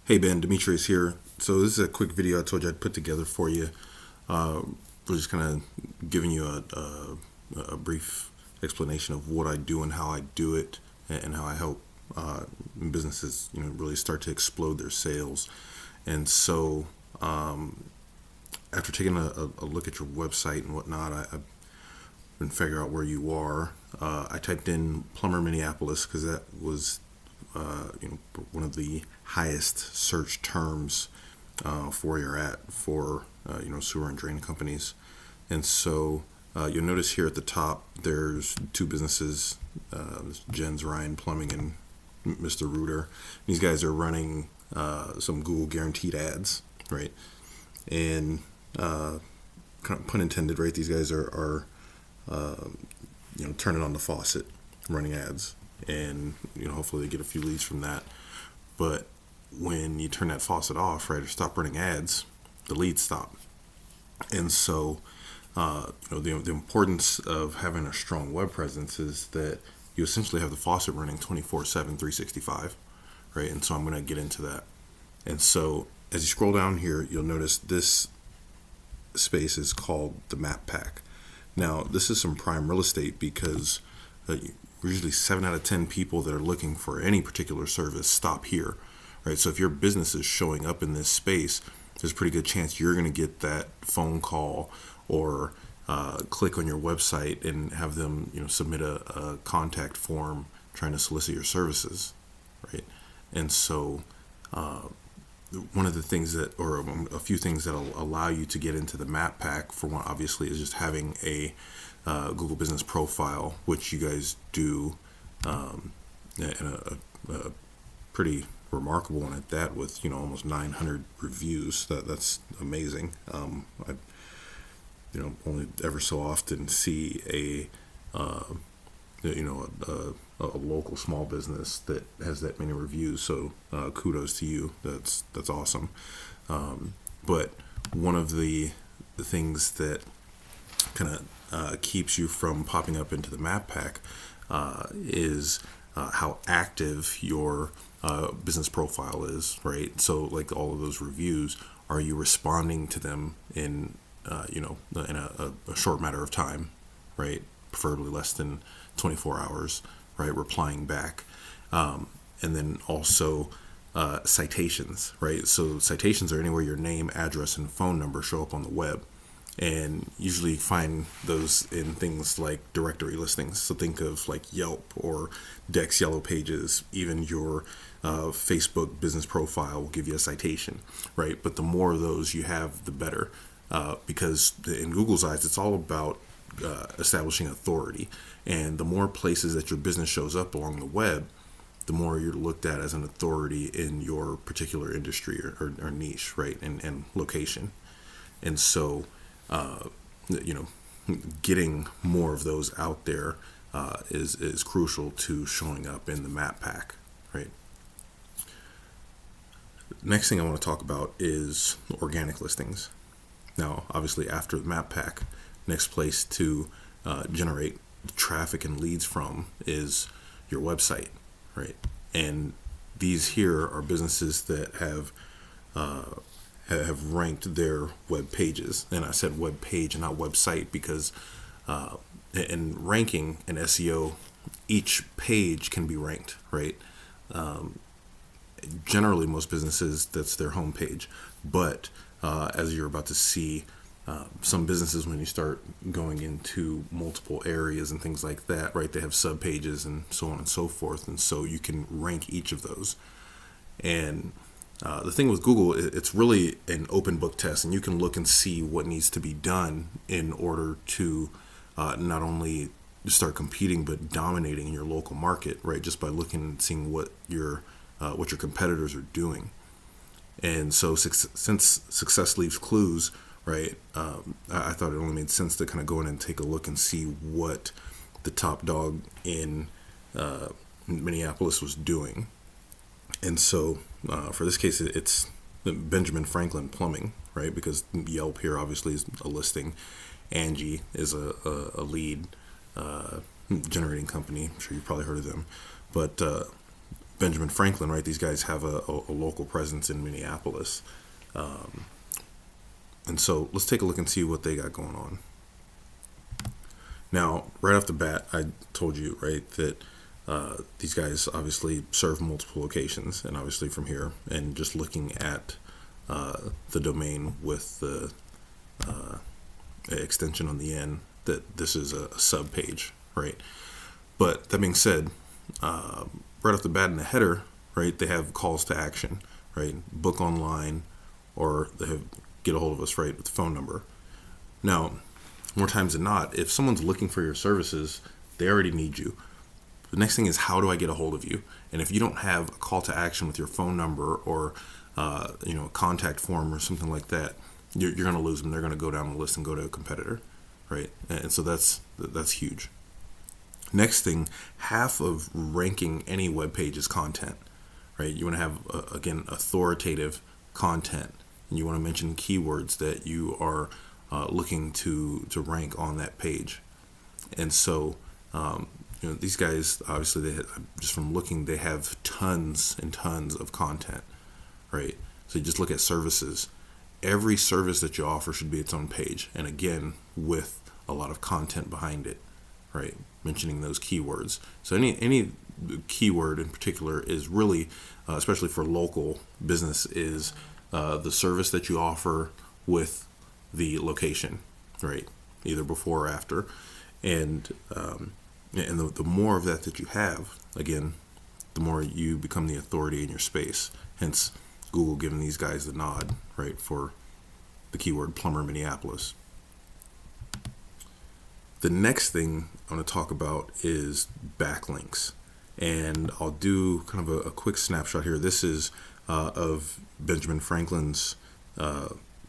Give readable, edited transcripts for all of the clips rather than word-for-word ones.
Hey Ben, Demetrius here. So this is a quick video I told you I'd put together for you. We're just kind of giving you a brief explanation of what I do and how I do it, and how I help businesses, really start to explode their sales. And so, after taking a look at your website and whatnot, I've been figuring out where you are. I typed in Plumber Minneapolis because that was one of the highest search terms for where you're at for sewer and drain companies. And so you'll notice here at the top there's two businesses, Jen's Ryan Plumbing and Mr. Rooter. These guys are running some Google guaranteed ads, right? And kind of pun intended, right? These guys are turning on the faucet, running ads, and hopefully they get a few leads from that. But when you turn that faucet off, right, or stop running ads, the leads stop. And so the importance of having a strong web presence is that you essentially have the faucet running 24/7, 365, right? And so I'm going to get into that. And so as you scroll down here, you'll notice this space is called the map pack. Now, this is some prime real estate because usually 7 out of 10 people that are looking for any particular service stop here, right? So if your business is showing up in this space, there's a pretty good chance you're going to get that phone call or click on your website and have them, submit a contact form trying to solicit your services, right? And so one of the things that, or a few things that'll allow you to get into the map pack, for one, obviously, is just having a Google Business Profile, which you guys do, and a pretty remarkable one at that, with almost 900 reviews. That's amazing. I only ever so often see a local small business that has that many reviews. So kudos to you. That's awesome. But one of the things that kind of keeps you from popping up into the map pack is how active your business profile is, right? So like all of those reviews, are you responding to them in a short matter of time, right? Preferably less than 24 hours, right? Replying back. And then also citations, right? So citations are anywhere your name, address, and phone number show up on the web. And usually find those in things like directory listings. So think of like Yelp or Dex Yellow Pages. Even your Facebook business profile will give you a citation, right? But the more of those you have, the better, because in Google's eyes, it's all about establishing authority. And the more places that your business shows up along the web, the more you're looked at as an authority in your particular industry or niche, right? And location. And so getting more of those out there is crucial to showing up in the map pack, right? Next thing I want to talk about is organic listings. Now, obviously, after the map pack, next place to generate traffic and leads from is your website, right? And these here are businesses that have ranked their web pages. And I said web page and not website because in ranking and SEO, each page can be ranked, right? Generally, most businesses, that's their home page. But as you're about to see, some businesses, when you start going into multiple areas and things like that, right, they have sub pages and so on and so forth. And so you can rank each of those. And the thing with Google, it's really an open book test, and you can look and see what needs to be done in order to not only start competing but dominating in your local market, right? Just by looking and seeing what your competitors are doing. And so since success leaves clues, right? I thought it only made sense to kind of go in and take a look and see what the top dog in Minneapolis was doing. And so for this case, it's Benjamin Franklin Plumbing, right? Because Yelp here obviously is a listing. Angie is a lead generating company. I'm sure you've probably heard of them. But Benjamin Franklin, right? These guys have a local presence in Minneapolis. And so let's take a look and see what they got going on. Now, right off the bat, I told you, right, that these guys obviously serve multiple locations, and obviously from here, and just looking at the domain with the extension on the end, that this is a sub page, right? But that being said, right off the bat in the header, right, they have calls to action, right? Book online, or they have get a hold of us, right, with the phone number. Now, more times than not, if someone's looking for your services, they already need you. The next thing is, how do I get a hold of you? And if you don't have a call to action with your phone number, or a contact form or something like that, you're going to lose them. They're going to go down the list and go to a competitor, right? And so that's huge. Next thing, half of ranking any web page is content, right? You want to have, again, authoritative content, and you want to mention keywords that you are looking to rank on that page. And so these guys, obviously, just from looking, they have tons and tons of content, right? So you just look at services. Every service that you offer should be its own page, and again, with a lot of content behind it, right? Mentioning those keywords. So any keyword in particular is really, especially for local business, is the service that you offer with the location, right? Either before or after. And the more of that you have, again, the more you become the authority in your space. Hence, Google giving these guys the nod, right, for the keyword Plumber Minneapolis. The next thing I want to talk about is backlinks. And I'll do kind of a quick snapshot here. This is of Benjamin Franklin's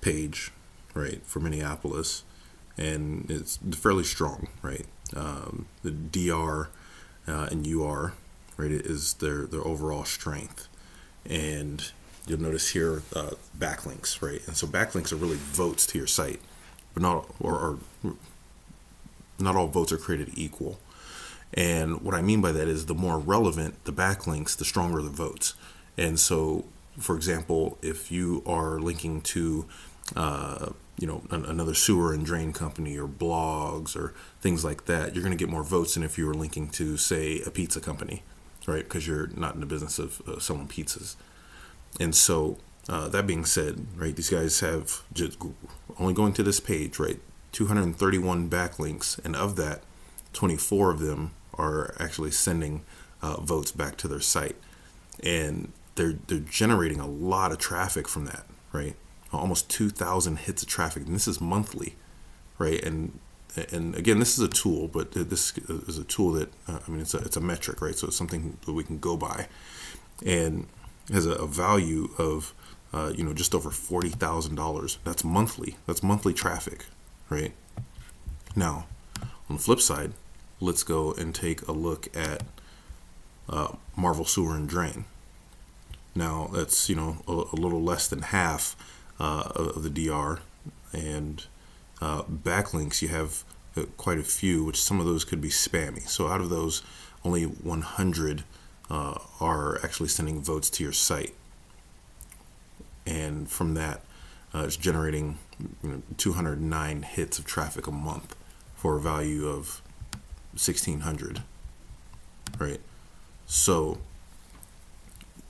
page, right, for Minneapolis. And it's fairly strong, right? The DR and UR, right, is their overall strength. And you'll notice here backlinks, right? And so backlinks are really votes to your site, but not all votes are created equal. And what I mean by that is, the more relevant the backlinks, the stronger the votes. And so, for example, if you are linking to another sewer and drain company, or blogs, or things like that, you're going to get more votes than if you were linking to, say, a pizza company, right? Because you're not in the business of selling pizzas. And so, that being said, right, these guys have just only going to this page, right, 231 backlinks, and of that, 24 of them are actually sending votes back to their site, and they're generating a lot of traffic from that, right? Almost 2,000 hits of traffic, and this is monthly, right? And again, this is a tool, but this is a tool that it's a metric, right? So it's something that we can go by, and has a value of just over $40,000. That's monthly. That's monthly traffic, right? Now, on the flip side, let's go and take a look at Marvel Sewer and Drain. Now, that's a little less than half of the DR, and backlinks, you have quite a few, which some of those could be spammy. So out of those, only 100 are actually sending votes to your site, and from that, it's generating 209 hits of traffic a month for a value of $1,600, right? So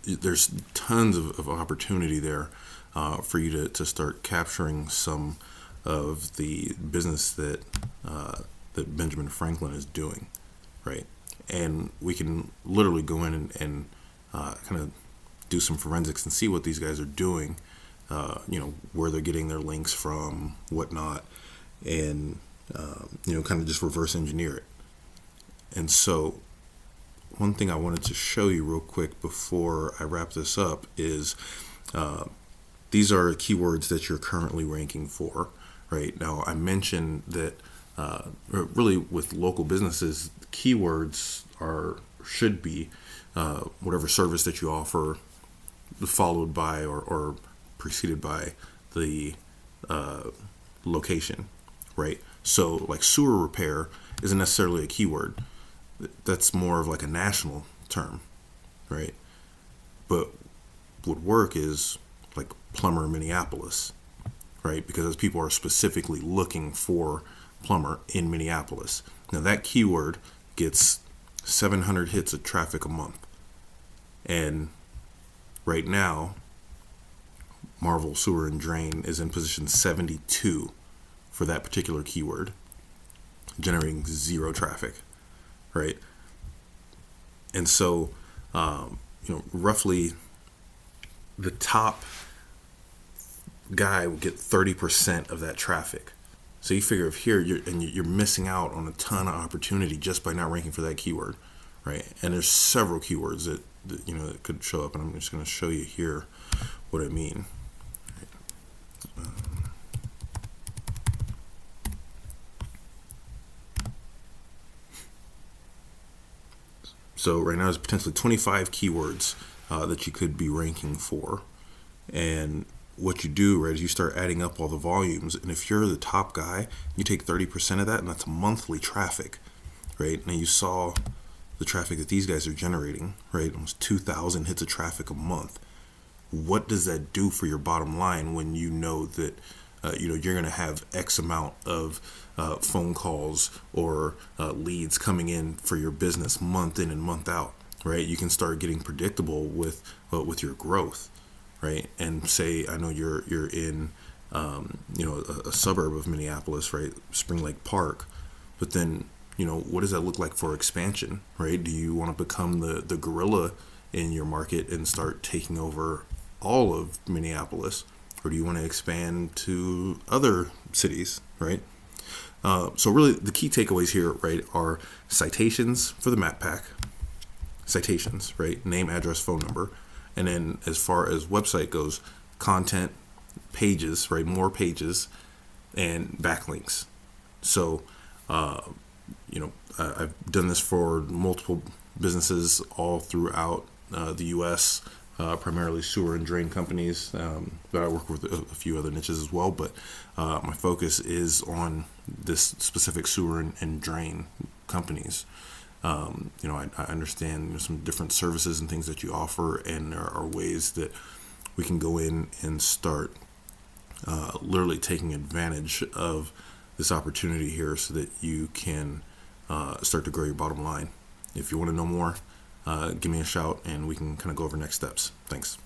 there's tons of opportunity there for you to start capturing some of the business that Benjamin Franklin is doing, right? And we can literally go in and kind of do some forensics and see what these guys are doing, where they're getting their links from, whatnot, and kind of just reverse engineer it. And so, one thing I wanted to show you real quick before I wrap this up is these are keywords that you're currently ranking for, right? Now, I mentioned that really with local businesses, keywords should be whatever service that you offer, followed by or preceded by the location, right? So like sewer repair isn't necessarily a keyword. That's more of like a national term, right? But would work is like Plumber Minneapolis, right? Because those people are specifically looking for plumber in Minneapolis. Now that keyword gets 700 hits of traffic a month. And right now, Marvel Sewer and Drain is in position 72 for that particular keyword, generating zero traffic, right? And so, roughly the top guy will get 30% of that traffic. So you figure if here you're missing out on a ton of opportunity just by not ranking for that keyword, right? And there's several keywords that that could show up, and I'm just going to show you here what I mean. So right now there's potentially 25 keywords that you could be ranking for, and what you do, right, is you start adding up all the volumes, and if you're the top guy, you take 30% of that, and that's monthly traffic, right? Now you saw the traffic that these guys are generating, right? Almost 2,000 hits of traffic a month. What does that do for your bottom line when you know that you're going to have X amount of phone calls or leads coming in for your business month in and month out, right? You can start getting predictable with your growth. Right, and say I know you're in a suburb of Minneapolis, right, Spring Lake Park, but then what does that look like for expansion, right? Do you want to become the gorilla in your market and start taking over all of Minneapolis, or do you want to expand to other cities, right? So really the key takeaways here, right, are citations for the map pack, citations, right, name, address, phone number. And then as far as website goes, content, pages, right, more pages, and backlinks. So, I've done this for multiple businesses all throughout the U.S., primarily sewer and drain companies, but I work with a few other niches as well. But my focus is on this specific sewer and drain companies. I understand some different services and things that you offer, and there are ways that we can go in and start literally taking advantage of this opportunity here so that you can start to grow your bottom line. If you want to know more, give me a shout and we can kind of go over next steps. Thanks.